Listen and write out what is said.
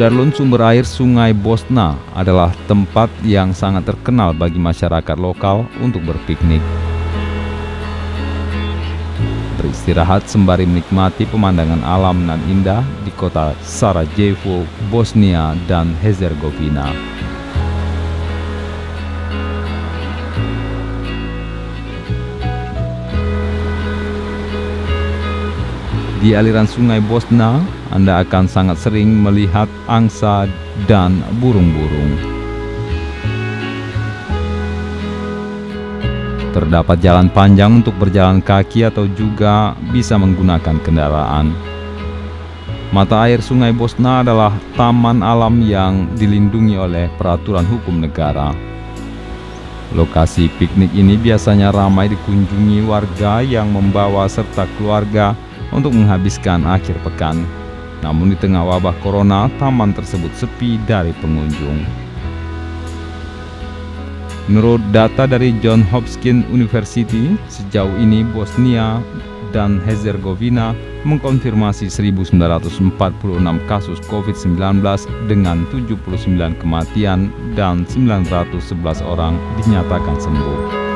Sudarlun, sumber air Sungai Bosna adalah tempat yang sangat terkenal bagi masyarakat lokal untuk berpiknik, beristirahat sembari menikmati pemandangan alam nan indah di kota Sarajevo, Bosnia dan Herzegovina. Di aliran Sungai Bosna, Anda akan sangat sering melihat angsa dan burung-burung. Terdapat jalan panjang untuk berjalan kaki atau juga bisa menggunakan kendaraan. Mata air Sungai Bosna adalah taman alam yang dilindungi oleh peraturan hukum negara. Lokasi piknik ini biasanya ramai dikunjungi warga yang membawa serta keluarga untuk menghabiskan akhir pekan. Namun di tengah wabah corona, taman tersebut sepi dari pengunjung. Menurut data dari Johns Hopkins University, sejauh ini Bosnia dan Herzegovina mengkonfirmasi 1.946 kasus COVID-19 dengan 79 kematian dan 911 orang dinyatakan sembuh.